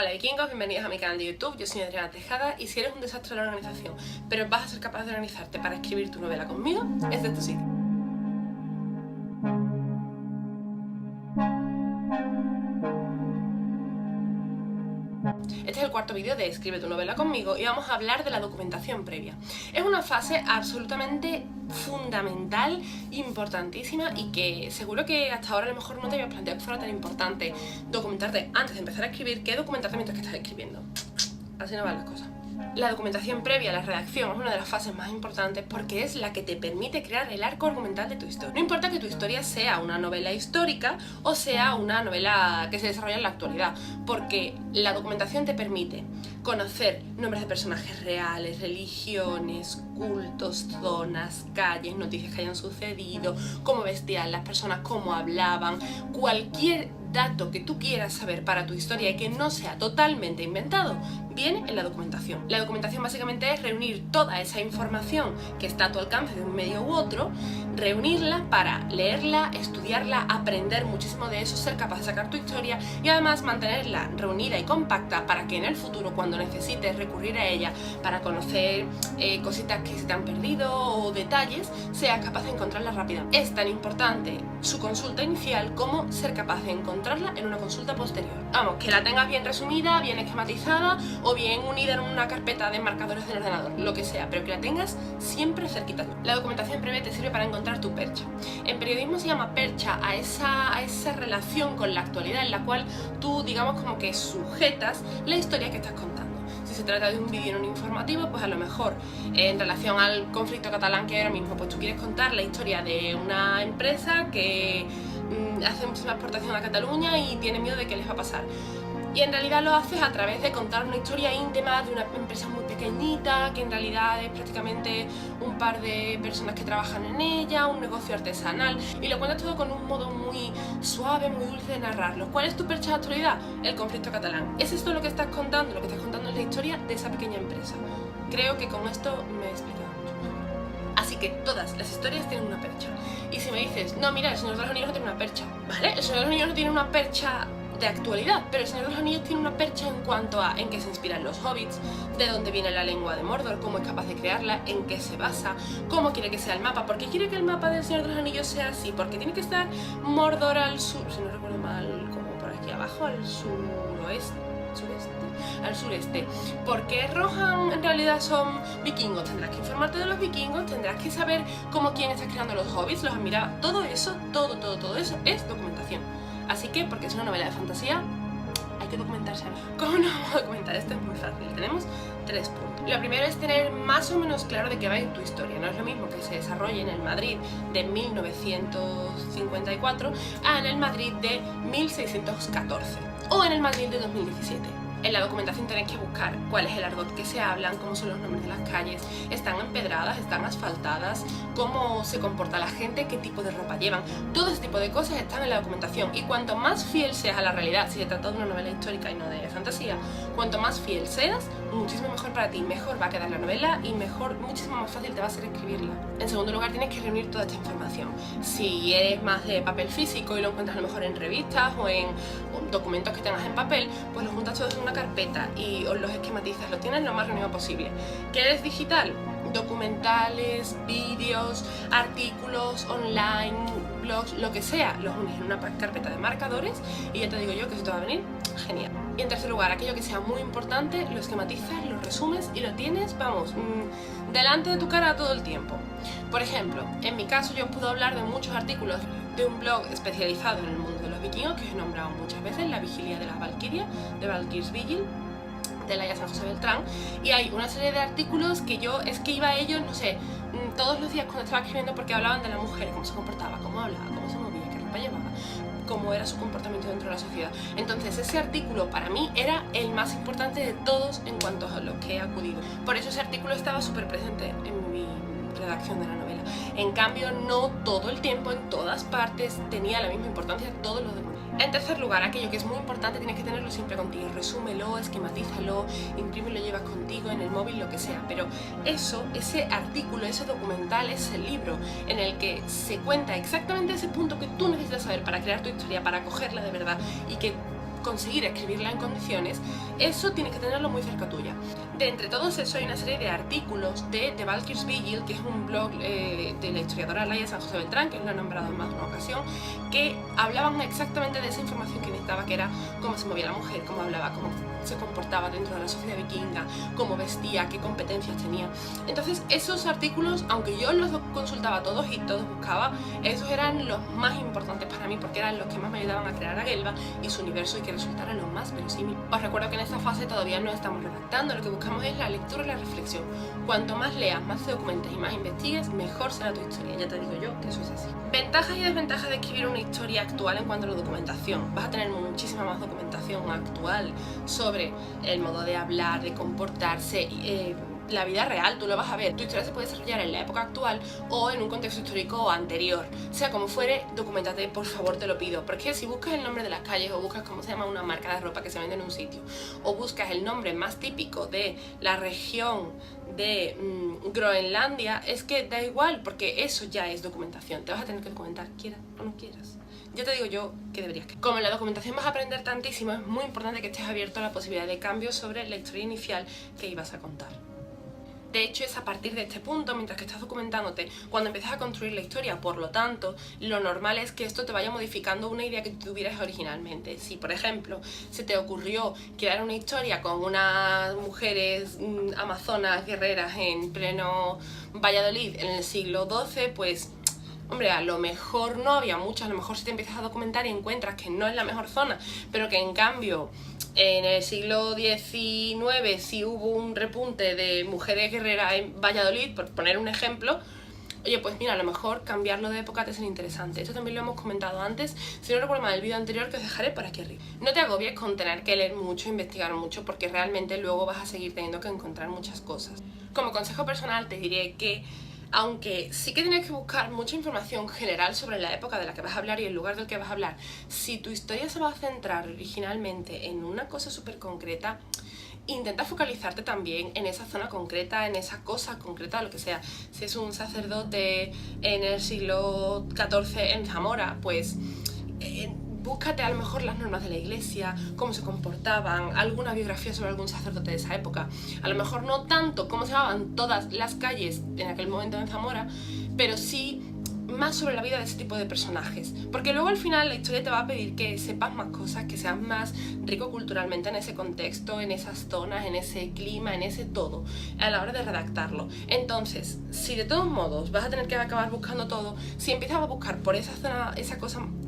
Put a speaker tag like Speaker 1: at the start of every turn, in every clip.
Speaker 1: Hola vikingos, bienvenidos a mi canal de YouTube, yo soy Adriana Tejada y si eres un desastre de la organización, pero vas a ser capaz de organizarte para escribir tu novela conmigo, este es tu sitio. Este es el cuarto vídeo de Escribe tu novela conmigo y vamos a hablar de la documentación previa. Es una fase absolutamente fundamental, importantísima y que seguro que hasta ahora a lo mejor no te habías planteado que fuera tan importante documentarte antes de empezar a escribir que documentarte mientras que estás escribiendo. Así no van las cosas. La documentación previa a la redacción es una de las fases más importantes porque es la que te permite crear el arco argumental de tu historia. No importa que tu historia sea una novela histórica o sea una novela que se desarrolla en la actualidad, porque la documentación te permite conocer nombres de personajes reales, religiones, cultos, zonas, calles, noticias que hayan sucedido, cómo vestían las personas, cómo hablaban, cualquier dato que tú quieras saber para tu historia y que no sea totalmente inventado, viene en la documentación. La documentación básicamente es reunir toda esa información que está a tu alcance de un medio u otro, reunirla para leerla, estudiarla, aprender muchísimo de eso, ser capaz de sacar tu historia y además mantenerla reunida y compacta para que en el futuro, cuando necesites recurrir a ella para conocer cositas que se te han perdido o detalles, seas capaz de encontrarla rápida. Es tan importante su consulta inicial como ser capaz de encontrarla en una consulta posterior. Vamos, que la tengas bien resumida, bien esquematizada o bien unida en una carpeta de marcadores del ordenador, lo que sea, pero que la tengas siempre cerquita. La documentación previa te sirve para encontrar tu percha. En periodismo se llama percha a esa relación con la actualidad en la cual tú, digamos, como que sujetas la historia que estás contando. Si se trata de un vídeo en un informativo, pues a lo mejor en relación al conflicto catalán que hay ahora mismo, pues tú quieres contar la historia de una empresa que hace muchísima exportación a Cataluña y tiene miedo de qué les va a pasar. Y en realidad lo haces a través de contar una historia íntima de una empresa muy pequeñita, que en realidad es prácticamente un par de personas que trabajan en ella, un negocio artesanal, y lo cuentas todo con un modo muy suave, muy dulce de narrarlo. ¿Cuál es tu percha de actualidad? El conflicto catalán. ¿Es esto lo que estás contando? Lo que estás contando es la historia de esa pequeña empresa. Creo que con esto me he explicado mucho mejor. Así que todas las historias tienen una percha. Y si me dices, no, mira, el Señor de los Anillos no tiene una percha, ¿vale? El Señor de los Anillos no tiene una percha de actualidad, pero el Señor de los Anillos tiene una percha en cuanto a en qué se inspiran los hobbits, de dónde viene la lengua de Mordor, cómo es capaz de crearla, en qué se basa, cómo quiere que sea el mapa, por qué quiere que el mapa del Señor de los Anillos sea así, porque tiene que estar Mordor al sur, si no recuerdo mal, como por aquí abajo, al sureste, porque Rohan en realidad son vikingos, tendrás que informarte de los vikingos, tendrás que saber cómo quién está creando los hobbits, los admiraba, todo eso, todo eso es documentación. Así que, porque es una novela de fantasía, hay que documentarse. ¿Cómo no vamos a documentar? Esto es muy fácil. Tenemos 3 puntos. Lo primero es tener más o menos claro de qué va a ir tu historia. No es lo mismo que se desarrolle en el Madrid de 1954 a en el Madrid de 1614 o en el Madrid de 2017. En la documentación tenéis que buscar cuál es el argot que se hablan, cómo son los nombres de las calles, están empedradas, están asfaltadas, cómo se comporta la gente, qué tipo de ropa llevan. Todo ese tipo de cosas están en la documentación y cuanto más fiel seas a la realidad, si se trata de una novela histórica y no de fantasía, cuanto más fiel seas, muchísimo mejor para ti, mejor va a quedar la novela y mejor, muchísimo más fácil te va a ser escribirla. En segundo lugar, tienes que reunir toda esta información. Si eres más de papel físico y lo encuentras a lo mejor en revistas o en documentos que tengas en papel, pues los juntas todos en una carpeta y os los esquematizas, lo tienes lo más reunido posible. ¿Qué eres digital? Documentales, vídeos, artículos online, blogs, lo que sea, los unes en una carpeta de marcadores y ya te digo yo que esto va a venir genial. Y en tercer lugar, aquello que sea muy importante, lo esquematizas, lo resumes y lo tienes, vamos, delante de tu cara todo el tiempo. Por ejemplo, en mi caso yo puedo hablar de muchos artículos de un blog especializado en el mundo de los vikingos que os he nombrado muchas veces, La Vigilia de las Valquirias, de Valkyries Vigil, de Laia San José Beltrán, y hay una serie de artículos que yo es que iba a ellos, no sé, todos los días cuando estaba escribiendo porque hablaban de la mujer, cómo se comportaba, cómo hablaba, cómo se movía, qué ropa llevaba, cómo era su comportamiento dentro de la sociedad. Entonces ese artículo para mí era el más importante de todos en cuanto a los que he acudido. Por eso ese artículo estaba súper presente en mi redacción de la novela. En cambio, no todo el tiempo, en todas partes, tenía la misma importancia todos los demás. En tercer lugar, aquello que es muy importante tienes que tenerlo siempre contigo. Resúmelo, esquematízalo, imprímelo, lo llevas contigo en el móvil, lo que sea. Pero eso, ese artículo, ese documental, ese libro en el que se cuenta exactamente ese punto que tú necesitas saber para crear tu historia, para cogerla de verdad y que conseguir escribirla en condiciones, eso tienes que tenerlo muy cerca tuya. De entre todos eso hay una serie de artículos de The Valkyr's Vigil, que es un blog de la historiadora Laia San José Beltrán, que lo he nombrado en más de una ocasión, que hablaban exactamente de esa información que necesitaba, que era cómo se movía la mujer, cómo hablaba, cómo se comportaba dentro de la sociedad vikinga, cómo vestía, qué competencias tenía. Entonces esos artículos, aunque yo los consultaba todos y todos buscaba, esos eran los más importantes para mí porque eran los que más me ayudaban a crear a Gelva y su universo y que resultaran lo más verosímil. Os recuerdo que en esta fase todavía no estamos redactando, lo que buscamos es la lectura y la reflexión. Cuanto más leas, más te documentes y más investigues, mejor será tu historia. Ya te digo yo que eso es así. Ventajas y desventajas de escribir una historia actual en cuanto a la documentación. Vas a tener muchísima más documentación actual sobre el modo de hablar, de comportarse, la vida real, tú lo vas a ver. Tu historia se puede desarrollar en la época actual o en un contexto histórico anterior. Sea como fuere, documentate, por favor, te lo pido. Porque si buscas el nombre de las calles o buscas cómo se llama una marca de ropa que se vende en un sitio o buscas el nombre más típico de la región de Groenlandia, es que da igual, porque eso ya es documentación. Te vas a tener que documentar, quieras o no quieras. Ya te digo yo que deberías. Como en la documentación vas a aprender tantísimo, es muy importante que estés abierto a la posibilidad de cambio sobre la historia inicial que ibas a contar. De hecho, es a partir de este punto, mientras que estás documentándote, cuando empiezas a construir la historia. Por lo tanto, lo normal es que esto te vaya modificando una idea que tuvieras originalmente. Si, por ejemplo, se te ocurrió crear una historia con unas mujeres amazonas guerreras en pleno Valladolid en el siglo XII, pues hombre, a lo mejor no había muchas, a lo mejor si te empiezas a documentar y encuentras que no es la mejor zona, pero que en cambio en el siglo XIX sí hubo un repunte de mujeres guerreras en Valladolid, por poner un ejemplo, oye, pues mira, a lo mejor cambiarlo de época te es interesante. Esto también lo hemos comentado antes, si no recuerdo mal el vídeo anterior, que os dejaré por aquí arriba. No te agobies con tener que leer mucho, investigar mucho, porque realmente luego vas a seguir teniendo que encontrar muchas cosas. Como consejo personal te diré que aunque sí que tienes que buscar mucha información general sobre la época de la que vas a hablar y el lugar del que vas a hablar, si tu historia se va a centrar originalmente en una cosa súper concreta, intenta focalizarte también en esa zona concreta, en esa cosa concreta, lo que sea. Si es un sacerdote en el siglo XIV en Zamora, pues búscate a lo mejor las normas de la iglesia, cómo se comportaban, alguna biografía sobre algún sacerdote de esa época. A lo mejor no tanto cómo se llamaban todas las calles en aquel momento en Zamora, pero sí más sobre la vida de ese tipo de personajes. Porque luego al final la historia te va a pedir que sepas más cosas, que seas más rico culturalmente en ese contexto, en esas zonas, en ese clima, en ese todo, a la hora de redactarlo. Entonces, si de todos modos vas a tener que acabar buscando todo, si empiezas a buscar por esa zona,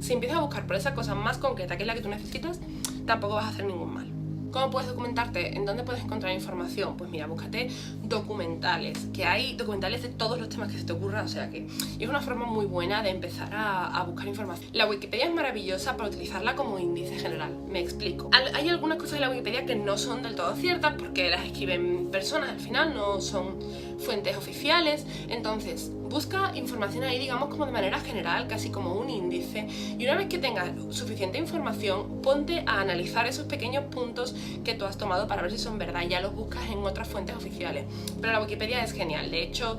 Speaker 1: si empiezas a buscar por esa cosa más concreta que es la que tú necesitas, tampoco vas a hacer ningún mal. ¿Cómo puedes documentarte? ¿En dónde puedes encontrar información? Pues mira, búscate documentales, que hay documentales de todos los temas que se te ocurra, o sea que es una forma muy buena de empezar a buscar información. La Wikipedia es maravillosa para utilizarla como índice general, me explico. Hay algunas cosas en la Wikipedia que no son del todo ciertas porque las escriben personas, al final no son fuentes oficiales, entonces busca información ahí, digamos, como de manera general, casi como un índice, y una vez que tengas suficiente información, ponte a analizar esos pequeños puntos que tú has tomado para ver si son verdad, y ya los buscas en otras fuentes oficiales. Pero la Wikipedia es genial, de hecho,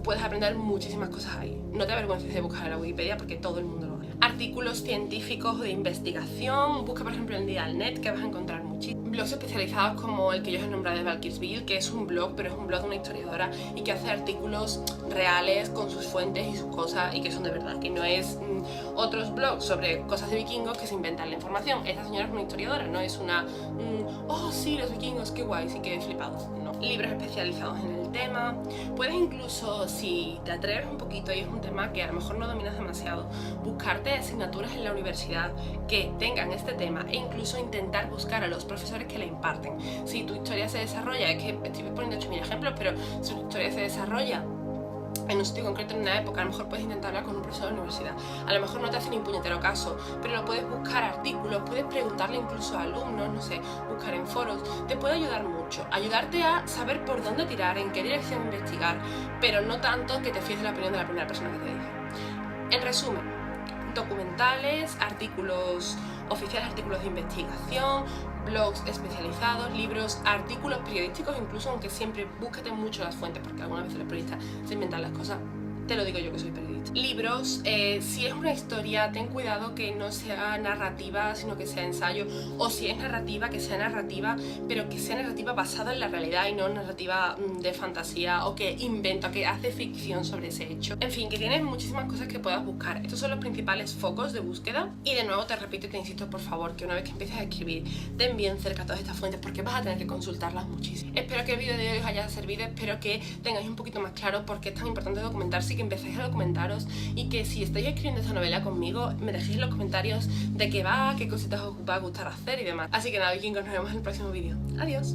Speaker 1: puedes aprender muchísimas cosas ahí. No te avergüences de buscar en la Wikipedia porque todo el mundo lo hace. Artículos científicos de investigación, busca por ejemplo en Dialnet, que vas a encontrar muchísimos. Blogs especializados como el que yo os he nombrado de Valkyr's Vigil, que es un blog, pero es un blog de una historiadora y que hace artículos reales con sus fuentes y sus cosas y que son de verdad, que no es otros blogs sobre cosas de vikingos que se inventan la información. Esta señora es una historiadora, no es una oh sí, los vikingos, qué guay, sí que flipados, no. Libros especializados en el tema. Puedes incluso, si te atreves un poquito y es un tema que a lo mejor no dominas demasiado, buscarte asignaturas en la universidad que tengan este tema e incluso intentar buscar a los profesores que la imparten. Si tu historia se desarrolla, es que estoy poniendo 8.000 ejemplos, pero si tu historia se desarrolla en un sitio concreto, en una época, a lo mejor puedes intentar hablar con un profesor de la universidad. A lo mejor no te hace ni un puñetero caso, pero lo puedes buscar artículos, puedes preguntarle incluso a alumnos, no sé, buscar en foros, te puede ayudar mucho, ayudarte a saber por dónde tirar, en qué dirección investigar, pero no tanto que te fíes de la opinión de la primera persona que te dice. En resumen, documentales, artículos oficiales, artículos de investigación, blogs especializados, libros, artículos periodísticos, incluso, aunque siempre búsquete mucho las fuentes, porque algunas veces los periodistas se inventan las cosas. Te lo digo yo que soy periodista. Libros, si es una historia, ten cuidado que no sea narrativa, sino que sea ensayo, o si es narrativa, que sea narrativa, pero que sea narrativa basada en la realidad y no narrativa de fantasía o que inventa, que hace ficción sobre ese hecho. En fin, que tienes muchísimas cosas que puedas buscar. Estos son los principales focos de búsqueda y de nuevo te repito y te insisto, por favor, que una vez que empieces a escribir, ten bien cerca todas estas fuentes porque vas a tener que consultarlas muchísimo. Espero que el vídeo de hoy os haya servido, espero que tengáis un poquito más claro por qué es tan importante documentarse y que empecéis a documentaros y que si estáis escribiendo esta novela conmigo me dejéis en los comentarios de qué va, qué cositas os va a gustar hacer y demás. Así que nada, vikingos, nos vemos en el próximo vídeo. Adiós.